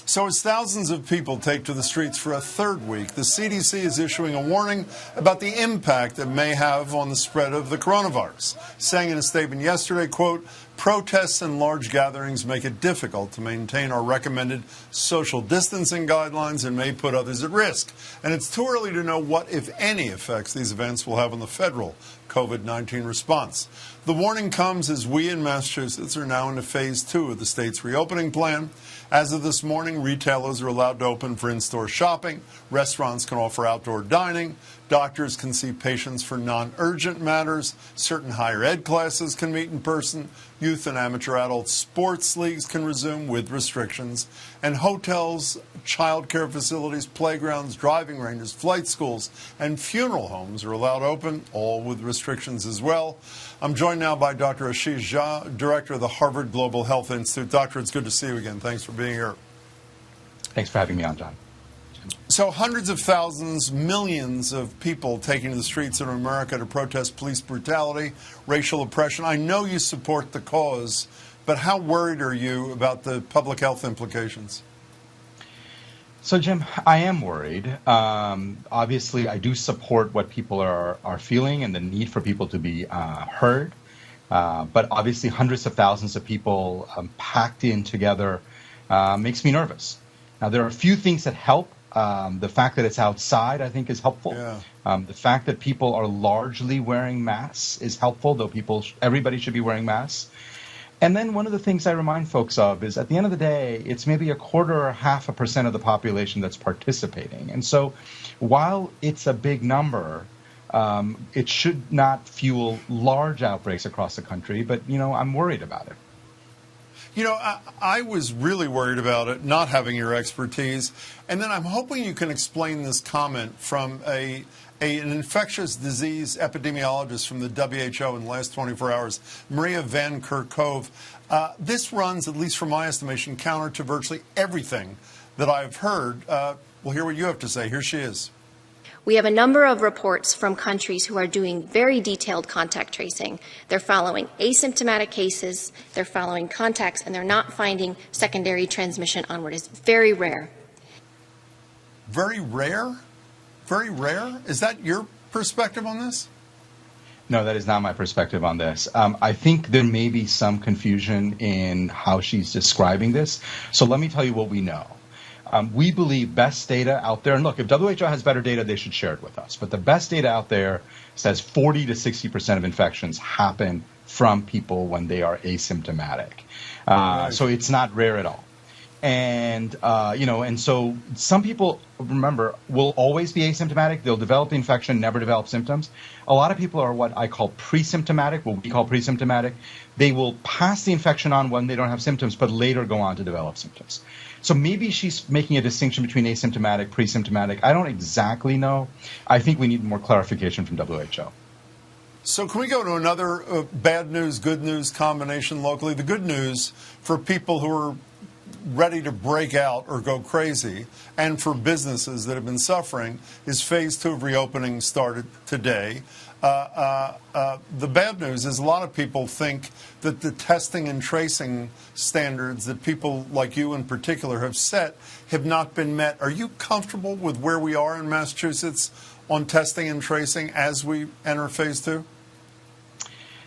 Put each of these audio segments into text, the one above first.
So as thousands of people take to the streets for a third week, the CDC is issuing a warning about the impact it may have on the spread of the coronavirus, saying in a statement yesterday, quote, protests and large gatherings make it difficult to maintain our recommended social distancing guidelines and may put others at risk. And it's too early to know what, if any, effects these events will have on the federal COVID-19 response. The warning comes as we in Massachusetts are now into phase 2 of the state's reopening plan. As of this morning, retailers are allowed to open for in-store shopping. Restaurants can offer outdoor dining. Doctors can see patients for non-urgent matters. Certain higher ed classes can meet in person. Youth and amateur adult sports leagues can resume with restrictions. And hotels, child care facilities, playgrounds, driving ranges, flight schools, and funeral homes are allowed open, all with restrictions as well. I'm joined now by Dr. Ashish Jha, director of the Harvard Global Health Institute. Doctor, it's good to see you again. Thanks for being here. Thanks for having me on, John. So hundreds of thousands, millions of people taking to the streets in America to protest police brutality, racial oppression. I know you support the cause, but how worried are you about the public health implications? So, Jim, I am worried. Obviously, I do support what people are feeling and the need for people to be heard. But obviously, hundreds of thousands of people packed in together makes me nervous. Now, there are a few things that help. The fact that it's outside, I think, is helpful. Yeah. The fact that people are largely wearing masks is helpful, though everybody should be wearing masks. And then one of the things I remind folks of is at the end of the day, it's maybe 1/4 or 0.5% of the population that's participating. And so while it's a big number, it should not fuel large outbreaks across the country. But, I'm worried about it. I was really worried about it, not having your expertise. And then I'm hoping you can explain this comment from an infectious disease epidemiologist from the WHO in the last 24 hours, Maria Van Kerkhove. This runs, at least from my estimation, counter to virtually everything that I've heard. We'll hear what you have to say. Here she is. We have a number of reports from countries who are doing very detailed contact tracing. They're following asymptomatic cases, they're following contacts, and they're not finding secondary transmission onward. It's very rare. Very rare? Very rare? Is that your perspective on this? No, that is not my perspective on this. I think there may be some confusion in how she's describing this. So let me tell you what we know. We believe best data out there, and look, if WHO has better data, they should share it with us. But the best data out there says 40 to 60% of infections happen from people when they are asymptomatic. Right. So it's not rare at all. And, and so some people, remember, will always be asymptomatic. They'll develop the infection, never develop symptoms. A lot of people are what I call pre-symptomatic, what we call pre-symptomatic. They will pass the infection on when they don't have symptoms, but later go on to develop symptoms. So maybe she's making a distinction between asymptomatic, pre-symptomatic. I don't exactly know. I think we need more clarification from WHO. So can we go to another bad news, good news combination locally? The good news for people who are ready to break out or go crazy, and for businesses that have been suffering, is phase 2 of reopening started today. The bad news is a lot of people think that the testing and tracing standards that people like you in particular have set have not been met. Are you comfortable with where we are in Massachusetts on testing and tracing as we enter phase 2?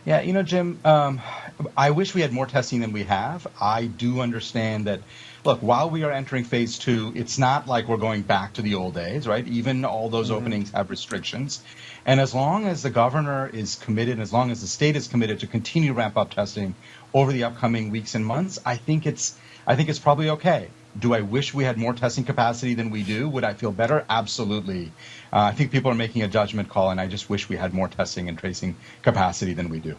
Yeah, Jim, I wish we had more testing than we have. I do understand that, look, while we are entering phase 2, it's not like we're going back to the old days, right? Even all those openings have restrictions. And as long as the governor is committed, as long as the state is committed to continue to ramp up testing over the upcoming weeks and months, I think it's probably okay. Do I wish we had more testing capacity than we do? Would I feel better? Absolutely. I think people are making a judgment call, and I just wish we had more testing and tracing capacity than we do.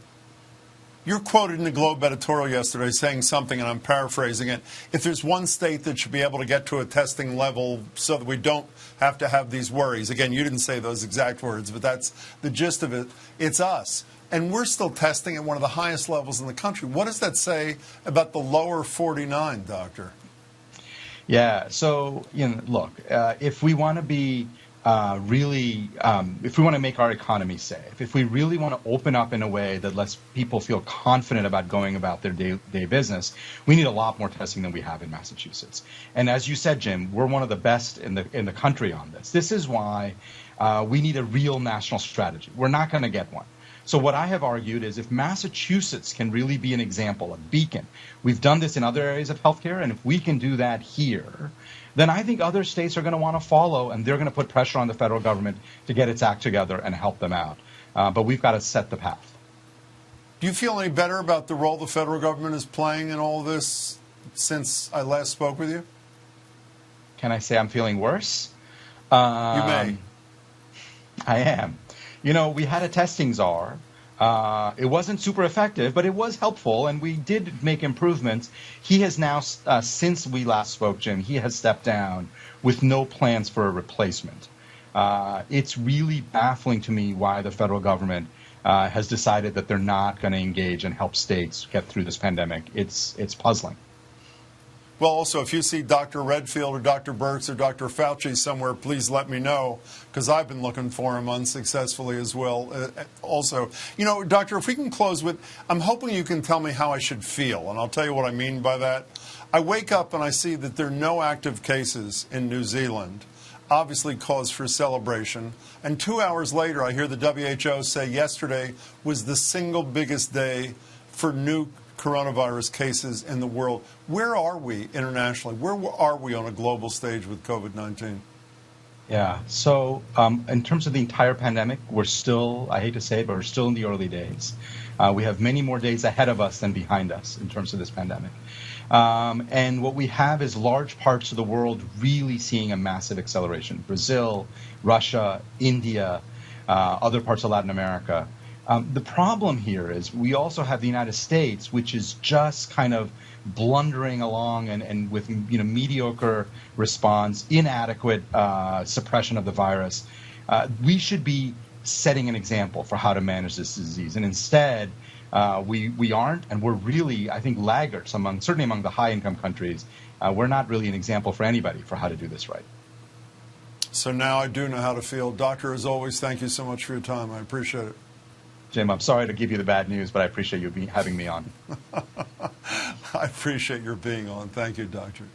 You're quoted in the Globe editorial yesterday saying something, and I'm paraphrasing it. If there's one state that should be able to get to a testing level so that we don't have to have these worries, again, you didn't say those exact words, but that's the gist of it, it's us. And we're still testing at one of the highest levels in the country. What does that say about the lower 49, Doctor? Yeah, so, look, if we want to be really, if we want to make our economy safe, if we really want to open up in a way that lets people feel confident about going about their day business, we need a lot more testing than we have in Massachusetts. And as you said, Jim, we're one of the best in the country on this. This is why we need a real national strategy. We're not going to get one. So what I have argued is if Massachusetts can really be an example, a beacon, we've done this in other areas of healthcare, and if we can do that here, then I think other states are going to want to follow, and they're going to put pressure on the federal government to get its act together and help them out. But we've got to set the path. Do you feel any better about the role the federal government is playing in all this since I last spoke with you? Can I say I'm feeling worse? You may. I am. You know, we had a testing czar. It wasn't super effective, but it was helpful, and we did make improvements. He has now, since we last spoke, Jim, he has stepped down with no plans for a replacement. It's really baffling to me why the federal government has decided that they're not going to engage and help states get through this pandemic. It's puzzling. Well, also, if you see Dr. Redfield or Dr. Birx or Dr. Fauci somewhere, please let me know, because I've been looking for him unsuccessfully as well. Also, you know, Doctor, if we can close with, I'm hoping you can tell me how I should feel, and I'll tell you what I mean by that. I wake up and I see that there are no active cases in New Zealand, obviously cause for celebration. And 2 hours later, I hear the WHO say yesterday was the single biggest day for new coronavirus cases in the world. Where are we internationally? Where are we on a global stage with COVID-19? Yeah. So in terms of the entire pandemic, we're still, I hate to say it, but we're still in the early days. We have many more days ahead of us than behind us in terms of this pandemic. And what we have is large parts of the world really seeing a massive acceleration. Brazil, Russia, India, other parts of Latin America. The problem here is we also have the United States, which is just kind of blundering along and with mediocre response, inadequate suppression of the virus. We should be setting an example for how to manage this disease, and instead we aren't, and we're really, I think, laggards certainly among the high-income countries. We're not really an example for anybody for how to do this right. So now I do know how to feel. Doctor, as always, thank you so much for your time. I appreciate it. Jim, I'm sorry to give you the bad news, but I appreciate you having me on. I appreciate your being on. Thank you, Doctor.